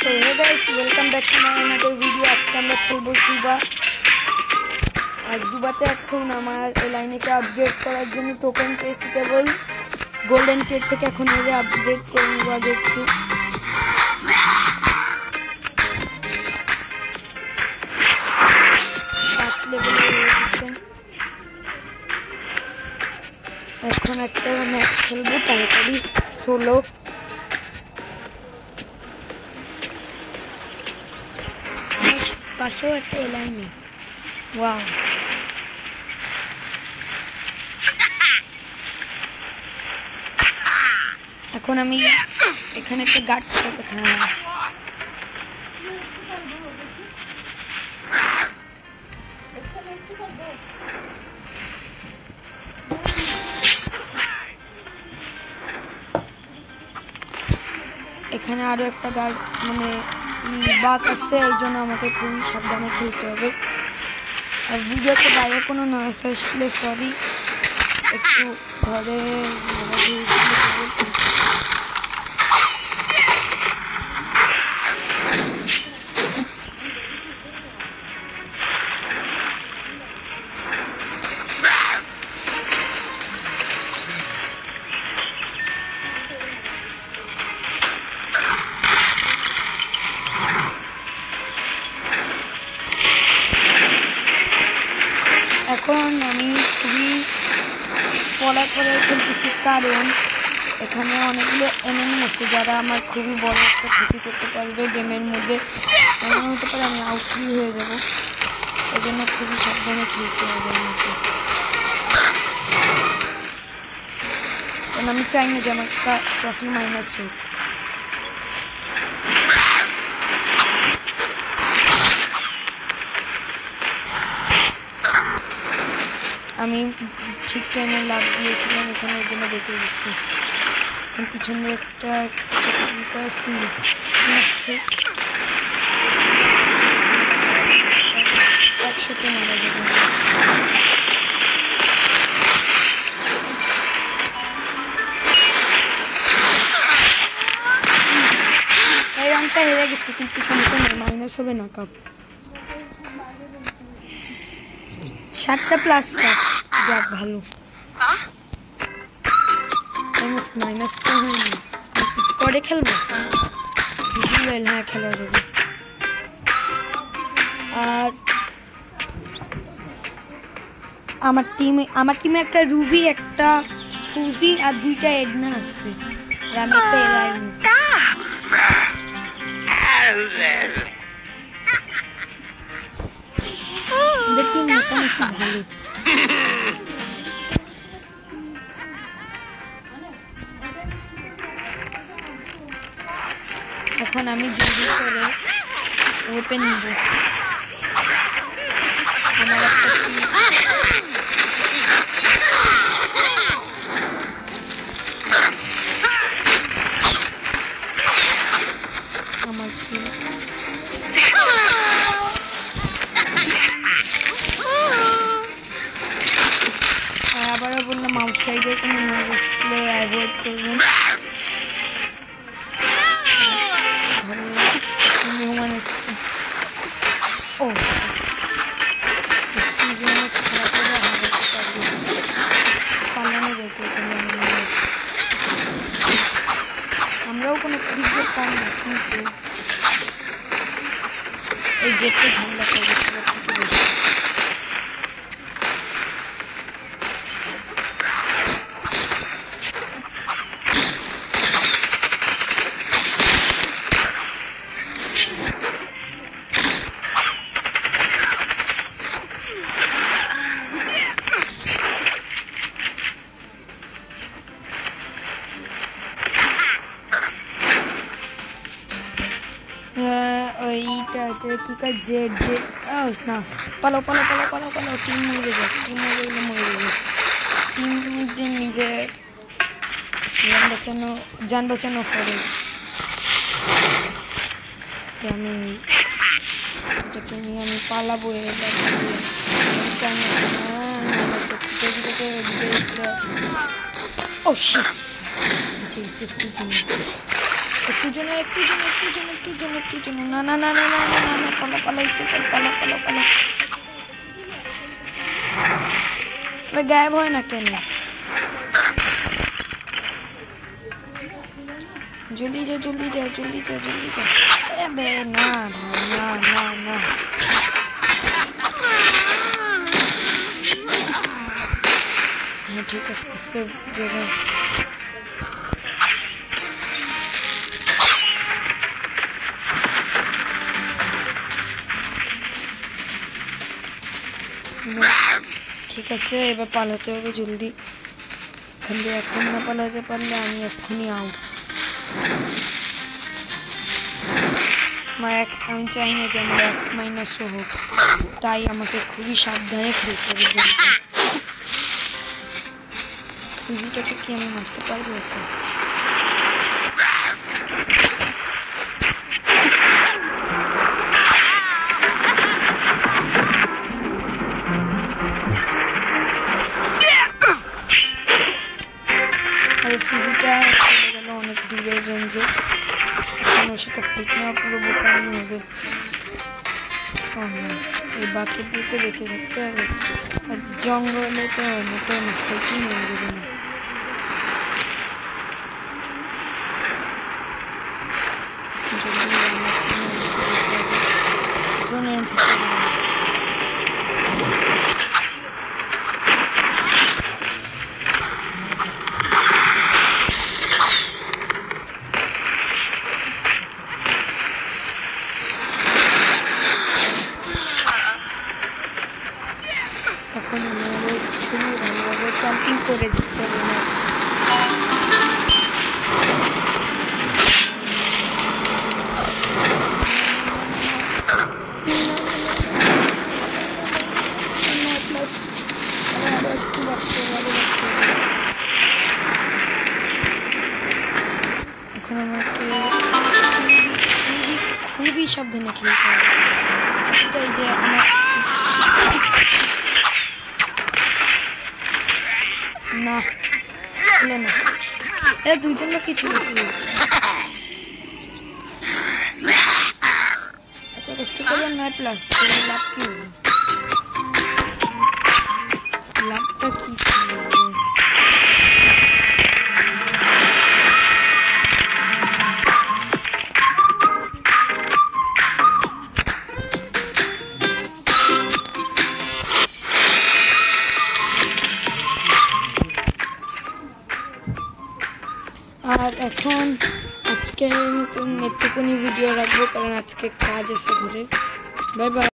So hey guys, welcome back to my another video. আজকে আমরা খেলবো জুবা। আর জুবাতে এখন আমার এই লাইনেকে আপডেট করার জন্য টোকেন টেস্টেবল গোল্ডেন কেট থেকে এখন আগে আপডেট করে নেব আগে একটু। এখন একটা ম্যাচ খেলবো তাড়াতাড়ি সোলো। পাশেও একটা এলাইনি। ওয়াও, এখন আমি এখানে একটা গার্ড থেকে কোথায় এখানে আরো একটা গার্ড মানে বাক আছে, এই জন্য আমাকে খুবই সাবধানে খেলতে হবে। আর ভিডিওতে বাইরে কোনো নয়েজ আসলে সরি, একটু ঘরে এখন আমি খুবই পড়াশোনা খেলতেছি, কারণ এখানে অনেকগুলো এনিমি আছে যারা আমার খুবই বড় একটা ক্ষতি করতে পারবে গেমের মধ্যে। এমন হতে পারে আমি আউটলি হয়ে যাব, এই জন্য খুবই সাবধানে খেলতে হবে আমাকে। কারণ আমি চাই না যে আমার ট্রফি মাইনাস হোক। আমি ঠিক টাইমে লাভ দিয়েছিলাম এখানে, ওই জন্য বেঁচে গেছি। পিছনে একটা ফুল আসছে, 100তে মারা যাবে। এই রাউন্ডটা হেরে গেছি, কিন্তু সমস্যা নেই, মাইনাস হবে না কাপ। 7টা প্লাস কাপ, যাক ভালো। মাইনাস তো হয়নি, স্কোয়াডে খেলবো। হ্যাঁ, খেলা যাবে। আর আমার টিমে একটা রুবি, একটা ফুজি আর 2টা এডনা আছে, আর আমি একটা এলাইনি। দেখি মোটামুটি ভালো। এখন আমি জলদি করে ওপেন নিব। আমার আবারও বললাম আউটসাইডে কোনো না বসলে অ্যাভয়েড করবেন। আমরাও কোনো ক্রিকেট পাই না, কিন্তু এই গেটটা ঝামেলা করবে বেশি। কি কাজ জেড না, পালো পালো পালো পালো পালো, টিম মরে যায়, টিম মরে যাবে। টিম নিজে যান বাঁচানো করে। আমি এটাকে নিয়ে আমি পালাবো, ও শিট, একটু জন না না না না না না না পালা গায়েব হয় না কেন? जल्दी जा अबे ना ठीक है इससे जगह ঠিক আছে এবার পালাতে হবে জলদি খালি এখন না পালাতে পারলে আমি এক্ষুনি আউট আমি চাই না যে আমার -1 হোক তাই আমাকে খুবই সাবধানে খেলতে হবে ফুজিটাকে কি আমি মারতে পারবো এটা ফুজিটা চলে গেল অনেক দূরের রেঞ্জে ওর সাথে ফুট নেওয়া পুরো বোকামি হবে এই বাকির দিকে বেঁচে থাকতে হবে আর জঙ্গলে তো মোটো মিস্টেকই নেই দেবে না এখন আমাদের খুবই ভালোভাবে ক্যাম্পিং করে যেতে হবে না এখন আমাকে খুবই সাবধানে খেলতে হবে এটাই যে আমার না হলো না এরা দুইজন না কিছু আচ্ছা করতে পারবেন না প্লাস লাভ কি লাভটা কি আর এখন আজকে নতুন একটুখানি ভিডিও রাখবো কারণ আজকে কাজ এসে ঘুরে বাই বাই।